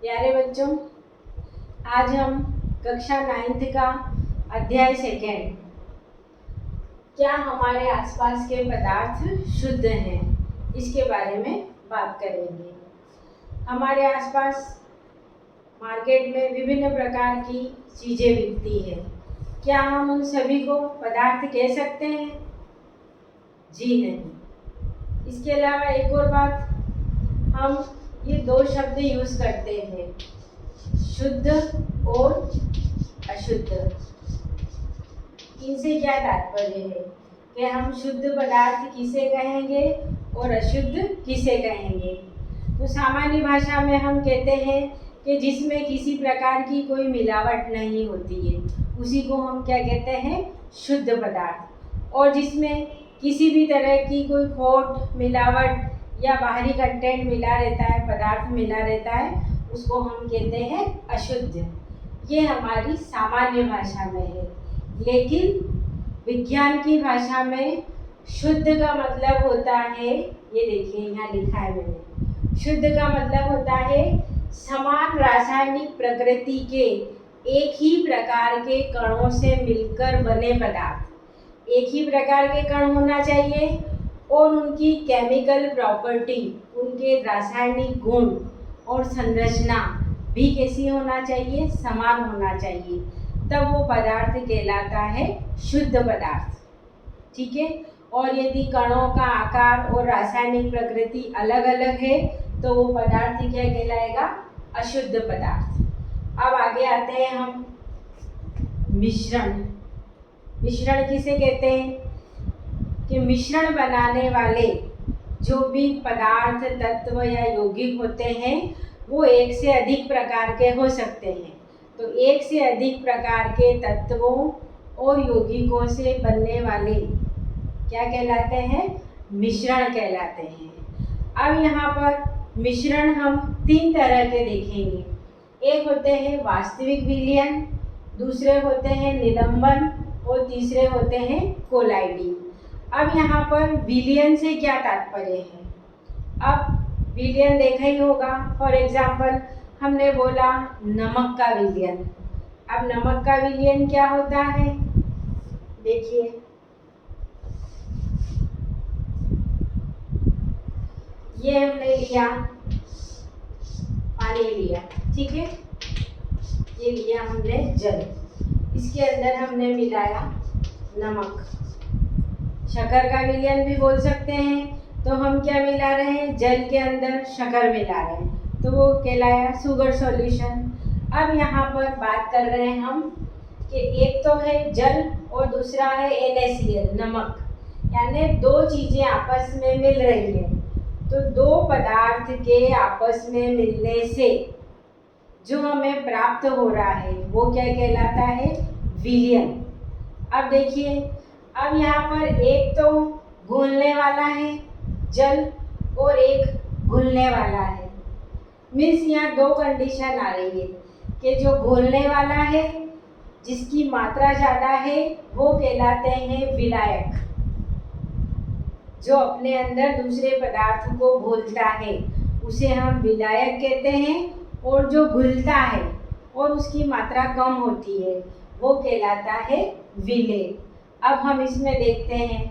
प्यारे बच्चों, आज हम कक्षा 9th का अध्याय 2 क्या हमारे आसपास के पदार्थ शुद्ध हैं, इसके बारे में बात करेंगे। हमारे आसपास मार्केट में विभिन्न प्रकार की चीज़ें बिकती है। क्या हम उन सभी को पदार्थ कह सकते हैं? जी नहीं। इसके अलावा एक और बात, हम ये 2 शब्द यूज़ करते हैं, शुद्ध और अशुद्ध। इनसे क्या तात्पर्य है कि हम शुद्ध पदार्थ किसे कहेंगे और अशुद्ध किसे कहेंगे। तो सामान्य भाषा में हम कहते हैं कि जिसमें किसी प्रकार की कोई मिलावट नहीं होती है, उसी को हम क्या कहते हैं, शुद्ध पदार्थ। और जिसमें किसी भी तरह की कोई खोट, मिलावट या बाहरी कंटेंट मिला रहता है, पदार्थ मिला रहता है, उसको हम कहते हैं अशुद्ध। ये हमारी सामान्य भाषा में है। लेकिन विज्ञान की भाषा में शुद्ध का मतलब होता है, ये देखिए यहाँ लिखा है मैंने, शुद्ध का मतलब होता है समान रासायनिक प्रकृति के एक ही प्रकार के कणों से मिलकर बने पदार्थ। एक ही प्रकार के कण होना चाहिए और उनकी केमिकल प्रॉपर्टी, उनके रासायनिक गुण और संरचना भी कैसी होना चाहिए, समान होना चाहिए, तब वो पदार्थ कहलाता है शुद्ध पदार्थ। ठीक है। और यदि कणों का आकार और रासायनिक प्रकृति अलग अलग है तो वो पदार्थ क्या कहलाएगा, अशुद्ध पदार्थ। अब आगे आते हैं हम मिश्रण। मिश्रण किसे कहते हैं कि मिश्रण बनाने वाले जो भी पदार्थ, तत्व या यौगिक होते हैं वो एक से अधिक प्रकार के हो सकते हैं। तो एक से अधिक प्रकार के तत्वों और यौगिकों से बनने वाले क्या कहलाते हैं, मिश्रण कहलाते हैं। अब यहाँ पर मिश्रण हम 3 तरह के देखेंगे। एक होते हैं वास्तविक विलयन, दूसरे होते हैं निलंबन और तीसरे होते हैं कोलाइडिंग। अब यहाँ पर विलयन से क्या तात्पर्य है? अब विलयन देखा ही होगा। फॉर एग्जाम्पल हमने बोला नमक का विलयन। अब नमक का विलयन क्या होता है, देखिए ये हमने लिया, पानी लिया, ठीक है, ये लिया हमने जल, इसके अंदर हमने मिलाया नमक। शक्कर का विलयन भी बोल सकते हैं। तो हम क्या मिला रहे हैं, जल के अंदर शक्कर मिला रहे हैं, तो वो कहलाया शुगर सॉल्यूशन। अब यहाँ पर बात कर रहे हैं हम कि एक तो है जल और दूसरा है NaCl, नमक, यानी 2 चीज़ें आपस में मिल रही है। तो 2 पदार्थ के आपस में मिलने से जो हमें प्राप्त हो रहा है वो क्या कहलाता है, विलयन। अब देखिए, अब यहाँ पर एक तो घुलने वाला है जल और एक घुलने वाला है। मीन्स यहाँ 2 कंडीशन आ रही है कि जो घुलने वाला है, जिसकी मात्रा ज़्यादा है, वो कहलाते हैं विलायक, जो अपने अंदर दूसरे पदार्थ को घोलता है उसे हम विलायक कहते हैं। और जो घुलता है और उसकी मात्रा कम होती है वो कहलाता है विलेय। अब हम इसमें देखते हैं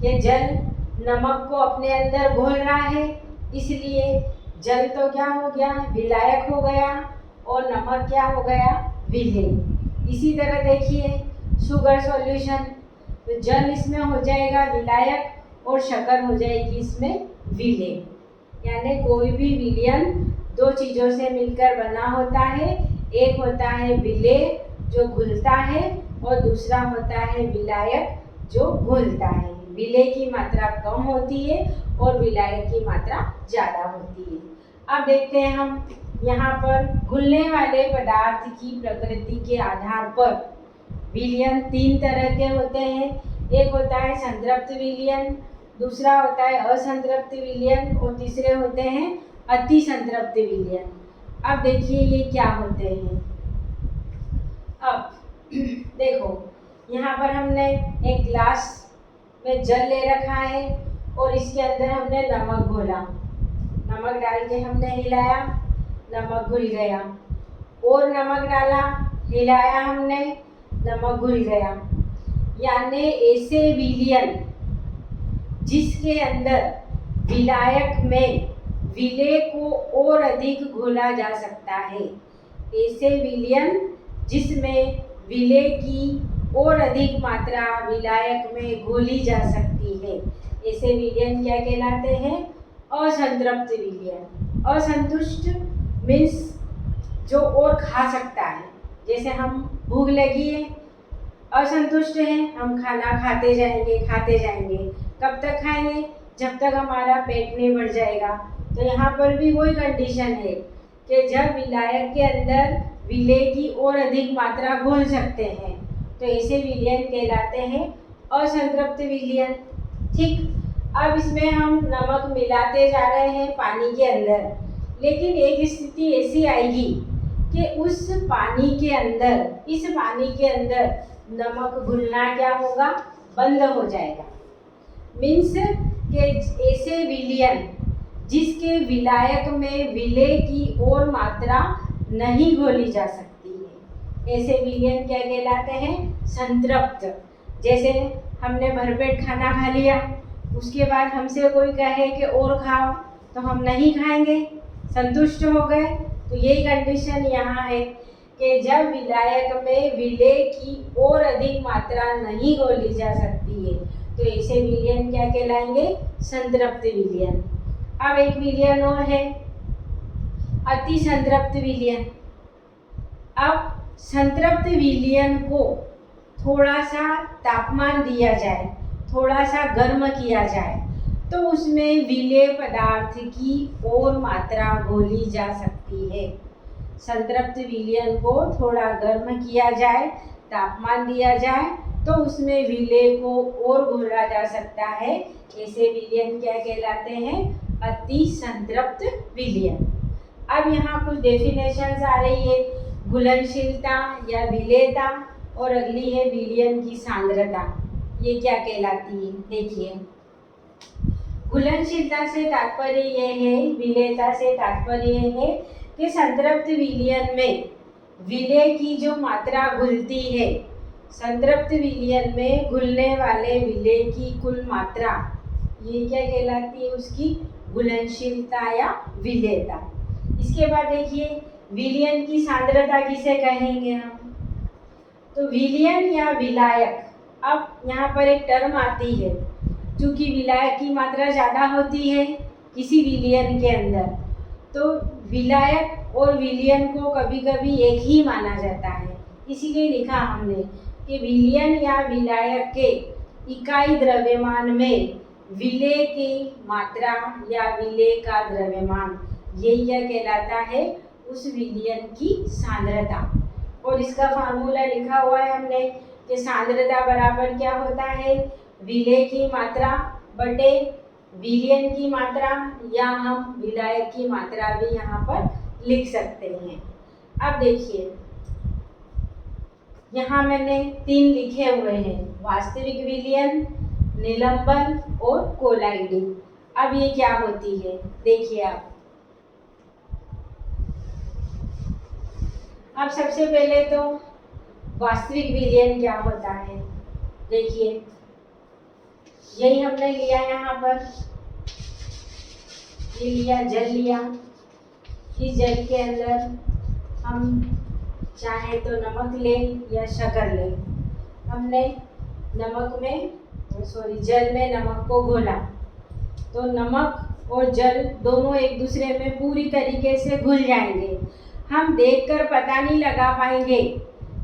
कि जल नमक को अपने अंदर घोल रहा है, इसलिए जल तो क्या हो गया, विलायक हो गया, और नमक क्या हो गया, विलेय। इसी तरह देखिए शुगर सॉल्यूशन, तो जल इसमें हो जाएगा विलायक और शक्कर हो जाएगी इसमें विलेय। यानी कोई भी विलयन 2 चीज़ों से मिलकर बना होता है। एक होता है विलेय जो घुलता है और दूसरा होता है विलायक जो घुलता है। विलेय की मात्रा कम होती है और विलायक की मात्रा ज़्यादा होती है। अब देखते हैं हम यहाँ पर घुलने वाले पदार्थ की प्रकृति के आधार पर विलयन 3 तरह के होते हैं। एक होता है संतृप्त विलयन, दूसरा होता है असंतृप्त विलयन और तीसरे होते हैं अति संतृप्त विलयन। अब देखिए ये क्या होते हैं। अब देखो यहाँ पर हमने एक ग्लास में जल ले रखा है और इसके अंदर हमने नमक घोला, नमक डाल के हमने हिलाया, नमक घुल गया। और नमक डाला, हिलाया हमने, नमक घुल गया। यानी ऐसे विलयन जिसके अंदर विलायक में विलेय को और अधिक घोला जा सकता है, ऐसे विलयन जिसमें विलेय की और अधिक मात्रा विलायक में घोली जा सकती है, ऐसे विलयन क्या कहलाते हैं? असंतृप्त विलयन। असंतुष्ट मीन्स जो और खा सकता है, जैसे हम भूख लगी है, असंतुष्ट हैं, हम खाना खाते जाएंगे। कब तक खाएंगे? जब तक हमारा पेट नहीं भर जाएगा। तो यहाँ पर भी वही कंडीशन है कि जब विलायक के अंदर विलेय की और अधिक मात्रा घोल सकते हैं, तो ऐसे विलयन कहलाते हैं असंतृप्त विलयन। ठीक, अब इसमें हम नमक मिलाते जा रहे हैं पानी के अंदर, लेकिन एक स्थिति ऐसी आएगी कि इस पानी के अंदर नमक घुलना क्या होगा? बंद हो जाएगा। मीन्स कि ऐसे विलयन जिसके विलायक में विलेय की और मात्रा नहीं घोली जा सकती है, ऐसे विलयन क्या कहलाते हैं? संतृप्त। जैसे हमने भरपेट खाना खा लिया, उसके बाद हमसे कोई कहे कि और खाओ, तो हम नहीं खाएंगे, संतुष्ट हो गए। तो यही कंडीशन यहाँ है कि जब विलायक में विलेय की और अधिक मात्रा नहीं घोली जा सकती है, तो ऐसे विलयन क्या कहलाएंगे? संतृप्त विलयन। अब एक विलयन और है, अति संतृप्त विलयन। अब संतृप्त विलयन को थोड़ा सा तापमान दिया जाए, थोड़ा सा गर्म किया जाए, तो उसमें विलेय पदार्थ की और मात्रा घोली जा सकती है। संतृप्त विलयन को थोड़ा गर्म किया जाए, तापमान दिया जाए, तो उसमें विलेय को और घोला जा सकता है। ऐसे विलयन क्या कहलाते हैं? अति संतृप्त विलयन। अब यहाँ कुछ डेफिनेशंस आ रही है, घुलनशीलता या विलेयता, और अगली है विलयन की सांद्रता। ये क्या कहलाती है? देखिए, घुलनशीलता से तात्पर्य यह है, विलेयता से तात्पर्य यह है कि संतृप्त विलयन में विलेय की जो मात्रा घुलती है, संतृप्त विलयन में घुलने वाले विलेय की कुल मात्रा, ये क्या कहलाती है? उसकी घुलनशीलता या विलेयता। इसके बाद देखिए, विलयन की सांद्रता किसे कहेंगे हम? तो विलयन या विलायक, अब यहाँ पर एक टर्म आती है, क्योंकि विलायक की मात्रा ज़्यादा होती है किसी विलयन के अंदर, तो विलायक और विलयन को कभी कभी एक ही माना जाता है। इसीलिए लिखा हमने कि विलयन या विलायक के इकाई द्रव्यमान में विलेय की मात्रा या विलेय का द्रव्यमान, यही क्या कहलाता है? उस विलयन की सांद्रता। और इसका फार्मूला लिखा हुआ है हमने कि सांद्रता बराबर क्या होता है? विलेय की मात्रा बटे विलयन की मात्रा, या हम विलायक की मात्रा भी यहाँ पर लिख सकते हैं। अब देखिए, यहाँ मैंने 3 लिखे हुए हैं, वास्तविक विलयन, निलंबन और कोलाइडिंग। अब ये क्या होती है? देखिए, अब सबसे पहले तो वास्तविक विलयन क्या होता है? देखिए, यही हमने लिया यहाँ पर, ये लिया, जल लिया। इस जल के अंदर हम चाहे तो नमक लें या शक्कर लें। हमने जल में नमक को घोला, तो नमक और जल दोनों एक दूसरे में पूरी तरीके से घुल जाएंगे। हम देखकर पता नहीं लगा पाएंगे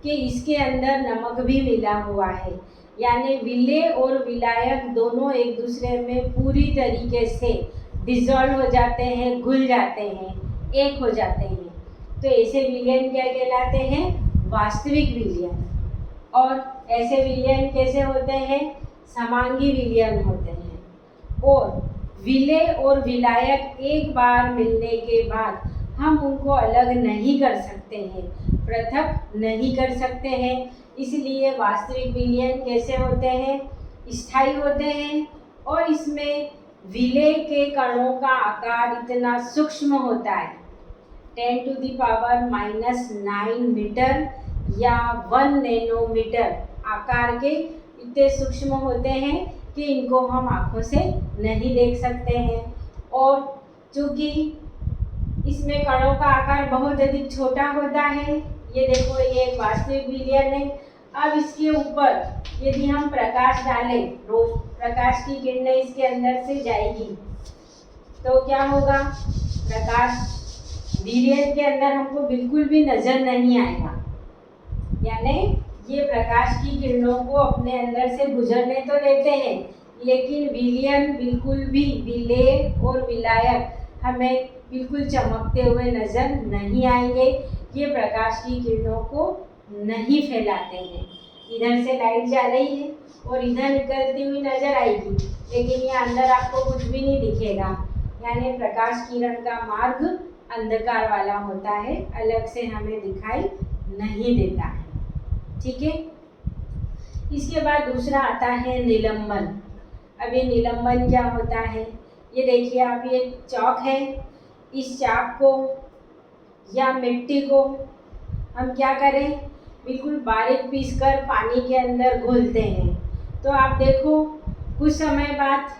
कि इसके अंदर नमक भी मिला हुआ है, यानी विलेय और विलायक दोनों एक दूसरे में पूरी तरीके से डिज़ोल्व हो जाते हैं, घुल जाते हैं, एक हो जाते हैं। तो ऐसे विलयन क्या कहलाते हैं? वास्तविक विलयन। और ऐसे विलयन कैसे होते हैं? समांगी विलयन होते हैं। और विलेय और विलायक एक बार मिलने के बाद हम उनको अलग नहीं कर सकते हैं, पृथक नहीं कर सकते हैं। इसलिए वास्तविक विलयन कैसे होते हैं? स्थायी होते हैं, और इसमें विलेय के कणों का आकार इतना सूक्ष्म होता है 10⁻⁹ मीटर या 1 नैनोमीटर आकार के इतने सूक्ष्म होते हैं कि इनको हम आँखों से नहीं देख सकते हैं। और चूँकि इसमें कणों का आकार बहुत अधिक छोटा होता है, ये देखो ये एक वास्तविक विलयन है। अब इसके ऊपर यदि हम प्रकाश डालें, रोज प्रकाश की किरणें इसके अंदर से जाएगी तो क्या होगा, प्रकाश विलयन के अंदर हमको बिल्कुल भी नजर नहीं आएगा। यानी ये प्रकाश की किरणों को अपने अंदर से गुजरने तो देते हैं, लेकिन विलयन बिल्कुल भी, विलेय और विलायक हमें बिल्कुल चमकते हुए नजर नहीं आएंगे। ये प्रकाश की किरणों को नहीं फैलाते हैं। इधर से लाइट जा रही है और इधर निकलती हुई नजर आएगी, लेकिन ये अंदर आपको कुछ भी नहीं दिखेगा। यानी प्रकाश किरण का मार्ग अंधकार वाला होता है, अलग से हमें दिखाई नहीं देता है। ठीक है। इसके बाद दूसरा आता है निलंबन। अब ये निलंबन क्या होता है, ये देखिए आप, ये चौक है। इस चाक को या मिट्टी को हम क्या करें, बिल्कुल बारीक पीसकर पानी के अंदर घोलते हैं। तो आप देखो कुछ समय बाद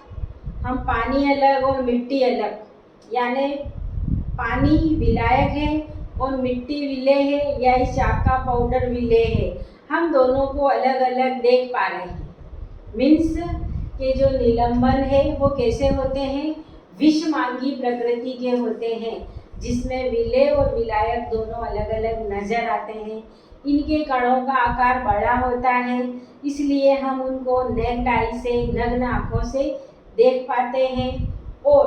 हम पानी अलग और मिट्टी अलग, यानी पानी विलायक है और मिट्टी विलेय है, या इस चाक का पाउडर विलेय है, हम दोनों को अलग अलग देख पा रहे हैं। मीन्स के जो निलंबन है वो कैसे होते हैं, विषमांगी प्रकृति के होते हैं, जिसमें विलेय और विलायक दोनों अलग अलग नजर आते हैं। इनके कणों का आकार बड़ा होता है, इसलिए हम उनको नेक्ड आई से, नग्न आँखों से देख पाते हैं और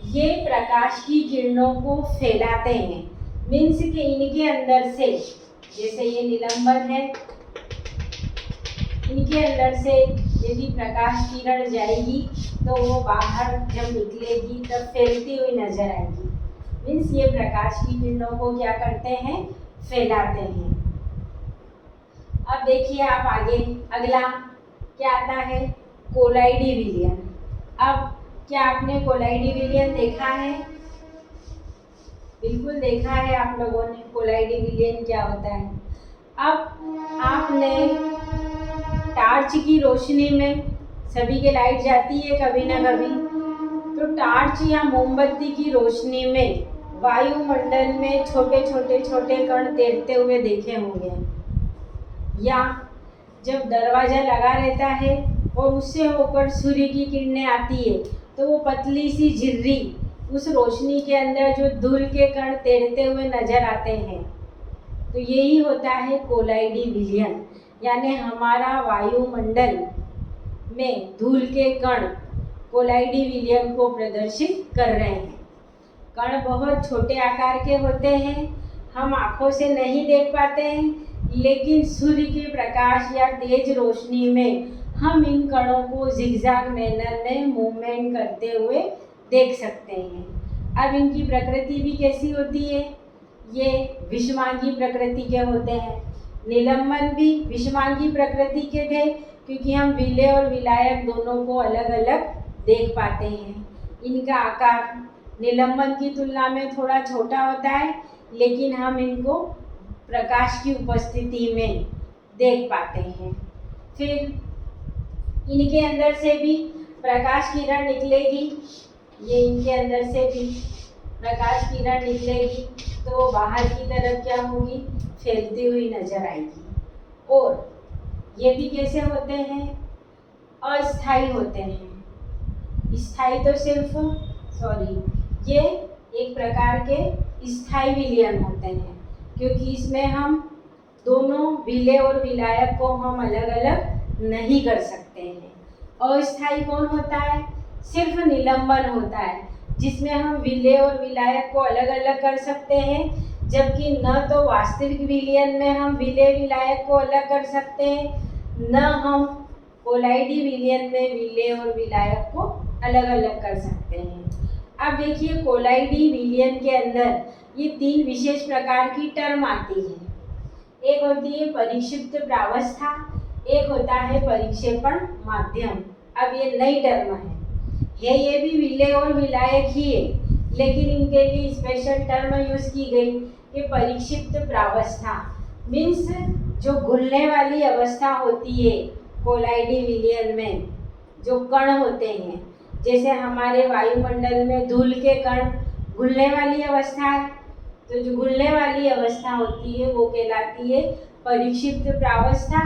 ये प्रकाश की किरणों को फैलाते हैं। मीन्स कि इनके अंदर से, जैसे ये निलंबन है, इनके अंदर से यदि प्रकाश किरण जाएगी तो वो बाहर जब निकलेगी तब फैलती हुई नजर आएगी। मीन्स ये प्रकाश की किरणों को क्या करते हैं, फैलाते हैं। अब देखिए आप आगे, अगला क्या आता है, कोलाइडी विलयन। अब क्या आपने कोलाइडी विलयन देखा है? बिल्कुल देखा है आप लोगों ने कोलाइडी विलयन क्या होता है। अब आपने टार्च की रोशनी में, सभी के लाइट जाती है कभी ना कभी, तो टार्च या मोमबत्ती की रोशनी में वायुमंडल में छोटे छोटे छोटे कण तैरते हुए देखे होंगे, या जब दरवाज़ा लगा रहता है और उससे होकर सूर्य की किरणें आती है तो वो पतली सी झिर्री, उस रोशनी के अंदर जो धूल के कण तैरते हुए नजर आते हैं, तो यही होता है कोलाइडी विलयन। यानी हमारा वायुमंडल में धूल के कण कोलाइडी विलयन को प्रदर्शित कर रहे हैं। कण बहुत छोटे आकार के होते हैं, हम आँखों से नहीं देख पाते हैं, लेकिन सूर्य के प्रकाश या तेज रोशनी में हम इन कणों को जिगजैग मैनर में मूवमेंट करते हुए देख सकते हैं। अब इनकी प्रकृति भी कैसी होती है, ये विषमांगी प्रकृति के होते हैं। निलंबन भी विषमांगी प्रकृति के थे, क्योंकि हम विलेय और विलायक दोनों को अलग अलग देख पाते हैं। इनका आकार निलंबन की तुलना में थोड़ा छोटा होता है, लेकिन हम इनको प्रकाश की उपस्थिति में देख पाते हैं। फिर इनके अंदर से भी प्रकाश किरण निकलेगी, ये इनके अंदर से भी प्रकाश किरण निकलेगी तो बाहर की तरफ क्या होगी, फैलती हुई नजर आएगी। और ये भी कैसे होते हैं, अस्थाई होते हैं। स्थाई तो सिर्फ ये एक प्रकार के स्थाई विलयन होते हैं, क्योंकि इसमें हम दोनों विलेय और विलायक को हम अलग अलग नहीं कर सकते हैं। अस्थाई कौन होता है, सिर्फ निलंबन होता है, जिसमें हम विलेय और विलायक को अलग अलग कर सकते हैं, जबकि न तो वास्तविक विलयन में हम विलेय विलायक को अलग कर सकते हैं, न हम कोलाइडी विलयन में विलेय और विलायक को अलग अलग कर सकते हैं। अब देखिए कोलाइडी विलयन के अंदर ये 3 विशेष प्रकार की टर्म आती है। एक होती है परिक्षिप्त प्रावस्था, एक होता है परिक्षेपण माध्यम। अब ये नई टर्म है, ये भी विलेय और विलायक ही है, लेकिन इनके लिए स्पेशल टर्म यूज की गई कि परिक्षिप्त प्रावस्था, मीन्स जो घुलने वाली अवस्था होती है कोलाइडी विलयन में, जो कण होते हैं, जैसे हमारे वायुमंडल में धूल के कण घुलने वाली अवस्था है, तो जो घुलने वाली अवस्था होती है वो कहलाती है परिक्षिप्त प्रावस्था।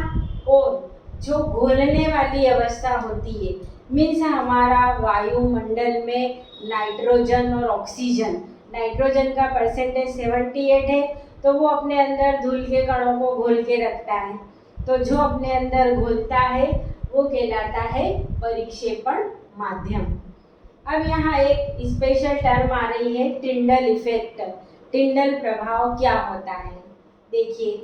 और जो घुलने वाली अवस्था होती है मीन्स हमारा वायुमंडल में नाइट्रोजन और ऑक्सीजन, नाइट्रोजन का परसेंटेज 78 है, तो वो अपने अंदर धूल के कणों को घोल के रखता है, तो जो अपने अंदर घुलता है वो कहलाता है परिक्षेपण माध्यम। अब यहाँ एक स्पेशल टर्म आ रही है टिंडल इफेक्ट। टिंडल प्रभाव क्या होता है, देखिए।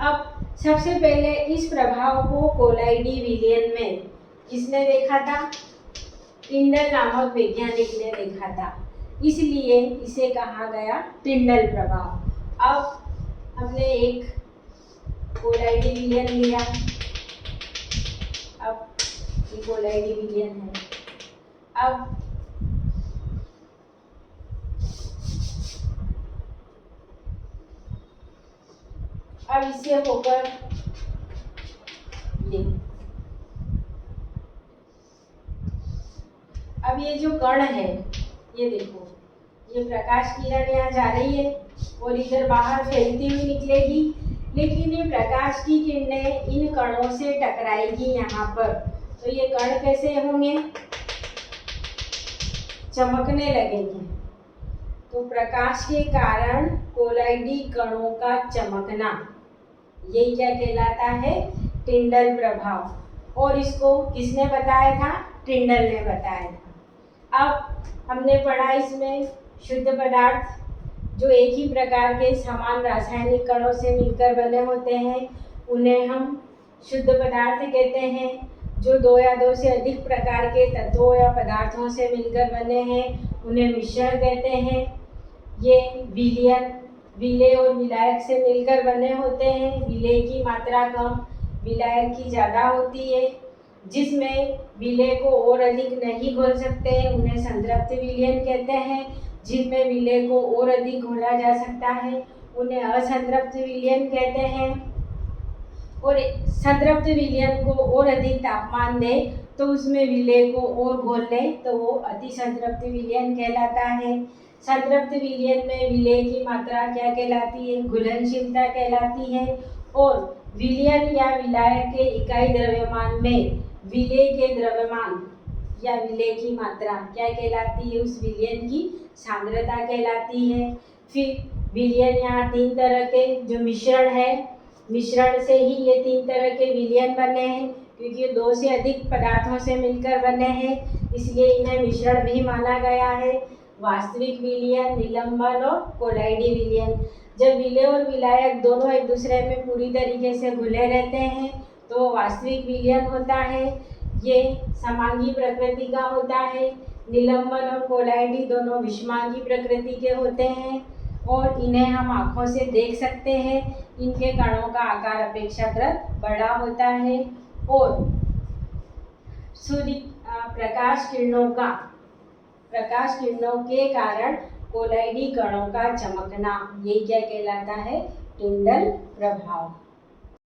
अब सबसे पहले इस प्रभाव को कोलाइडी विलयन में किसने देखा था? टिंडल नामक वैज्ञानिक ने देखा था, इसलिए इसे कहा गया टिंडल प्रभाव। अब हमने एक कोलाइडी विलयन लिया, अब ये कोलाइडी विलयन है। अब इससे होकर ये, अब ये जो कण है, ये देखो, ये प्रकाश किरण यहाँ जा रही है और इधर बाहर फैलती हुई निकलेगी, लेकिन ये प्रकाश की किरणें इन कणों से टकराएगी यहाँ पर, तो ये कण कैसे होंगे? चमकने लगेंगे। तो प्रकाश के कारण कोलाइडी कणों का चमकना, यही क्या कहलाता है? टिंडल प्रभाव। और इसको किसने बताया था? टिंडल ने बताया था। अब हमने पढ़ा इसमें शुद्ध पदार्थ जो एक ही प्रकार के समान रासायनिक कणों से मिलकर बने होते हैं उन्हें हम शुद्ध पदार्थ कहते हैं। जो दो या दो से अधिक प्रकार के तत्वों या पदार्थों से मिलकर बने हैं उन्हें मिश्रण कहते हैं। ये विलयन, विलेय और विलायक से मिलकर बने होते हैं। विलेय की मात्रा कम, विलायक की ज़्यादा होती है। जिसमें विलेय को और अधिक नहीं घोल सकते हैं उन्हें संतृप्त विलयन कहते हैं। जिनमें विलेय को और अधिक घोला जा सकता है उन्हें असंतृप्त विलयन कहते हैं। और संतृप्त विलयन को और अधिक तापमान दे तो उसमें विलेय को और घोल ले तो वो अति संतृप्त विलयन कहलाता है। संतृप्त विलयन में विलेय की मात्रा क्या कहलाती है? घुलनशीलता कहलाती है। और विलयन या विलायक के इकाई द्रव्यमान में विलेय के द्रव्यमान या विलेय की मात्रा क्या कहलाती है? उस विलयन की सांद्रता कहलाती है। फिर विलयन यहाँ तीन तरह के, जो मिश्रण है, मिश्रण से ही ये तीन तरह के विलयन बने हैं क्योंकि ये दो से अधिक पदार्थों से मिलकर बने हैं, इसलिए इन्हें मिश्रण भी माना गया है। वास्तविक विलयन, निलंबन और कोलाइडी विलयन। जब विलेय और विलायक दोनों एक दूसरे में पूरी तरीके से घुले रहते हैं तो वास्तविक विलयन होता है। ये समांगी प्रकृति का होता है। निलंबन और कोलाइडी दोनों विषमांगी प्रकृति के होते हैं और इन्हें हम आँखों से देख सकते हैं। इनके कणों का आकार अपेक्षाकृत बड़ा होता है और सूर्य प्रकाश किरणों के कारण कोलाइडी कणों का चमकना, यही क्या कहलाता है? टिंडल प्रभाव।